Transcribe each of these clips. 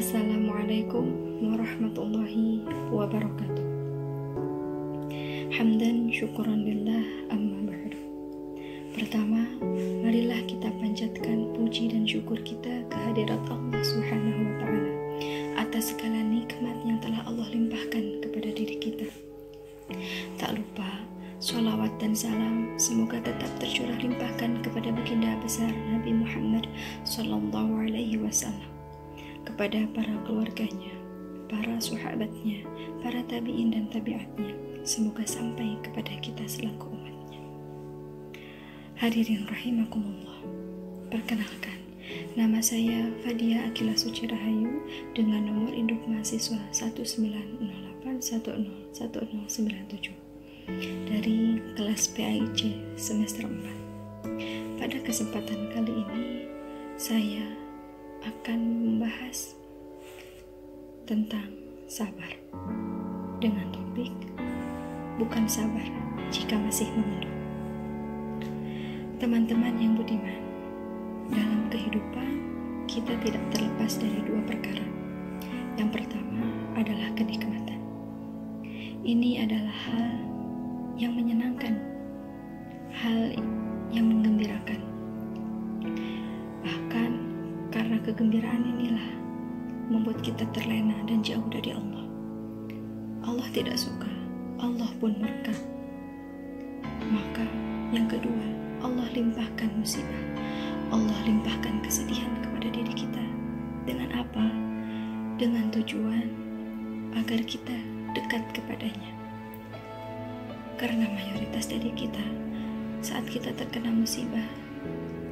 Assalamualaikum warahmatullahi wabarakatuh. Hamdan syukuran lillah amma ba'du. Pertama, marilah kita panjatkan puji dan syukur kita kehadirat Allah Subhanahu wa ta'ala atas segala nikmat yang telah Allah limpahkan kepada diri kita. Tak lupa, sholawat dan salam semoga tetap tercurah limpahkan kepada baginda besar Nabi Muhammad sallallahu alaihi wasallam, kepada para keluarganya, para sahabatnya, para tabi'in dan tabi'atnya, semoga sampai kepada kita selaku umatnya. Hadirin rahimakumullah, perkenalkan, nama saya Fadia Akila Suci Rahayu dengan nomor induk mahasiswa 1908101097 dari kelas PAIC semester 4. Pada kesempatan kali ini saya akan membahas tentang sabar dengan topik bukan sabar jika masih mengeluh. Teman-teman yang budiman, dalam kehidupan kita tidak terlepas dari dua perkara. Yang pertama adalah kenikmatan. Ini adalah hal yang menyenangkan, hal yang menggembirakan. Bahkan karena kegembiraan inilah membuat kita terlena dan jauh dari Allah. Allah tidak suka, Allah pun murka. Maka yang kedua, Allah limpahkan musibah, Allah limpahkan kesedihan kepada diri kita. Dengan apa? Dengan tujuan agar kita dekat kepadanya. Karena mayoritas dari kita, saat kita terkena musibah,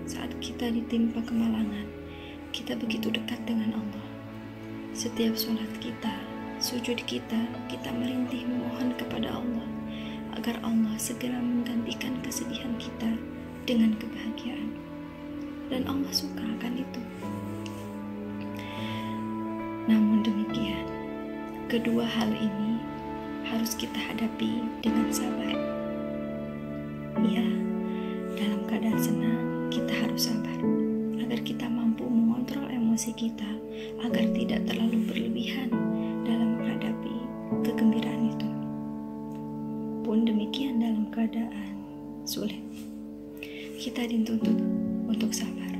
saat kita ditimpa kemalangan, kita begitu dekat dengan Allah. Setiap sholat kita, sujud kita merintih memohon kepada Allah agar Allah segera menggantikan kesedihan kita dengan kebahagiaan. Dan Allah suka akan itu. Namun demikian, kedua hal ini harus kita hadapi dengan sabar. Ya, dalam keadaan senang kita harus sabar agar kita mampu mengontrol emosi kita agar tidak terlalu berlebihan dalam menghadapi kegembiraan itu. Pun demikian dalam keadaan sulit, kita dituntut untuk sabar.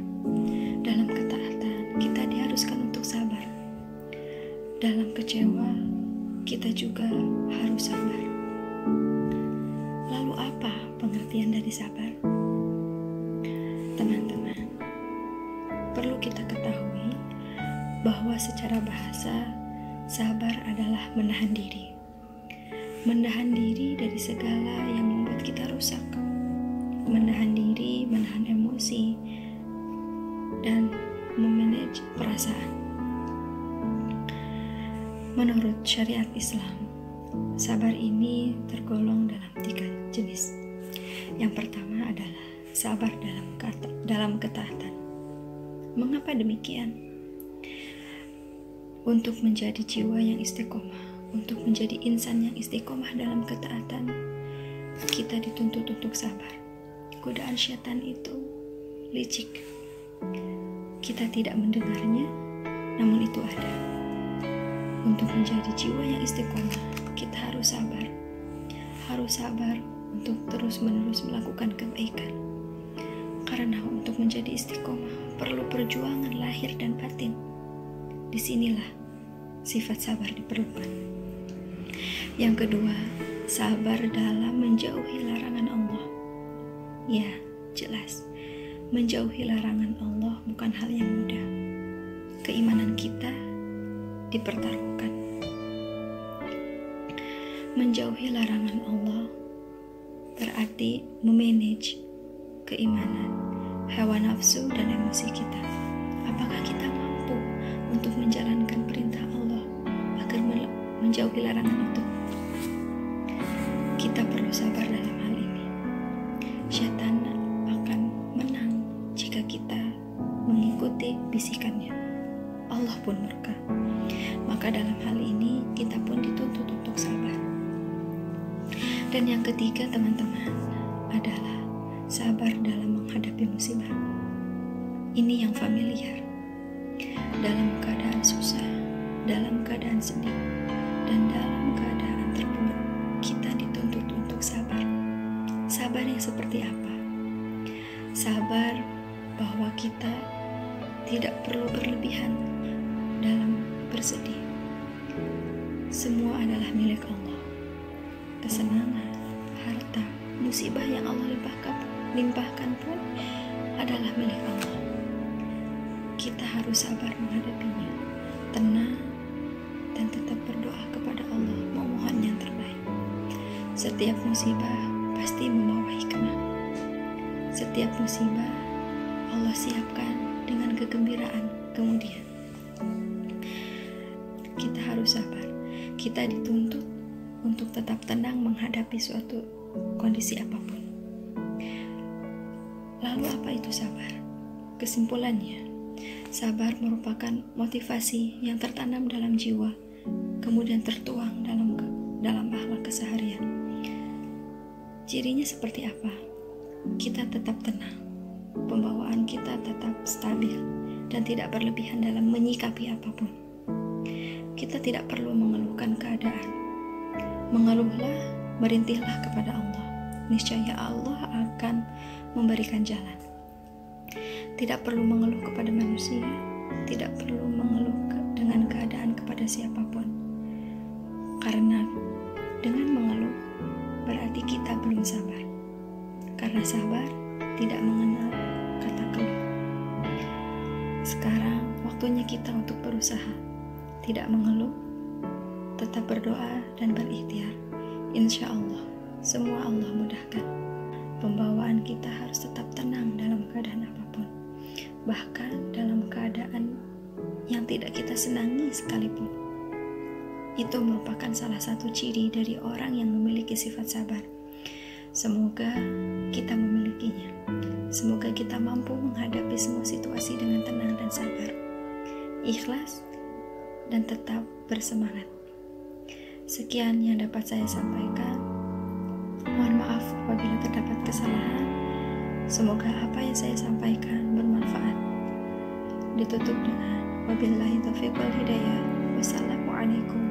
Dalam ketaatan kita diharuskan untuk sabar. Dalam kecewa kita juga harus sabar. Lalu apa pengertian dari sabar? Teman-teman, perlu kita ketahui bahwa secara bahasa sabar adalah menahan diri. Menahan diri dari segala yang membuat kita rusak. Menahan diri, menahan emosi, dan memanage perasaan. Menurut syariat Islam, sabar ini tergolong dalam 3 jenis. Yang pertama adalah sabar dalam ketaatan. Mengapa demikian? Untuk menjadi jiwa yang istiqomah, untuk menjadi insan yang istiqomah dalam ketaatan, kita dituntut untuk sabar. Godaan syaitan itu licik. Kita tidak mendengarnya, namun itu ada. Untuk menjadi jiwa yang istiqomah, kita harus sabar. Harus sabar untuk terus-menerus melakukan kebaikan. Karena untuk menjadi istiqomah perlu perjuangan lahir dan batin. Disinilah sifat sabar diperlukan. Yang kedua, sabar dalam menjauhi larangan Allah. Ya, jelas, menjauhi larangan Allah bukan hal yang mudah. Keimanan kita dipertaruhkan. Menjauhi larangan Allah berarti memanage keimanan, hawa nafsu dan emosi kita. Apakah kita mampu untuk menjalankan perintah Allah agar menjauhi larangan itu? Kita perlu sabar dalam hal ini. Syaitan akan menang jika kita mengikuti bisikannya. Allah pun murka. Maka dalam hal ini kita pun dituntut untuk sabar. Dan yang ketiga, teman-teman, adalah sabar dalam menghadapi musibah. Ini yang familiar. Dalam keadaan susah, dalam keadaan sedih, dan dalam keadaan terpuruk, kita dituntut untuk sabar. Sabar yang seperti apa? Sabar bahwa kita tidak perlu berlebihan dalam bersedih. Semua adalah milik Allah. Kesenangan, harta, musibah yang Allah limpahkan pun adalah milik Allah. Kita harus sabar menghadapinya, tenang, dan tetap berdoa kepada Allah, memohon yang terbaik. Setiap musibah pasti membawa hikmah. Setiap musibah Allah siapkan dengan kegembiraan kemudian. Kita harus sabar. Kita dituntut untuk tetap tenang menghadapi suatu kondisi apapun. Lalu apa itu sabar? Kesimpulannya, sabar merupakan motivasi yang tertanam dalam jiwa, kemudian tertuang dalam akhlak keseharian. Cirinya seperti apa? Kita tetap tenang, pembawaan kita tetap stabil, dan tidak berlebihan dalam menyikapi apapun. Kita tidak perlu mengeluhkan keadaan. Mengeluhlah, merintihlah kepada Allah. Niscaya Allah akan memberikan jalan. Tidak perlu mengeluh kepada manusia, tidak perlu mengeluh dengan keadaan kepada siapapun. Karena dengan mengeluh berarti kita belum sabar. Karena sabar tidak mengenal kata keluh. Sekarang waktunya kita untuk berusaha, tidak mengeluh, tetap berdoa dan berikhtiar. Insya Allah, semua Allah mudahkan. Pembawaan kita harus tetap tenang dalam keadaan apapun, bahkan dalam keadaan yang tidak kita senangi sekalipun. Itu merupakan salah satu ciri dari orang yang memiliki sifat sabar. Semoga kita memilikinya. Semoga kita mampu menghadapi semua situasi dengan tenang dan sabar, ikhlas, dan tetap bersemangat. Sekian yang dapat saya sampaikan. Mohon maaf apabila terdapat kesalahan. Semoga apa yang saya sampaikan bermanfaat. Ditutup dengan wabillahi taufiq wal hidayah. Wassalamualaikum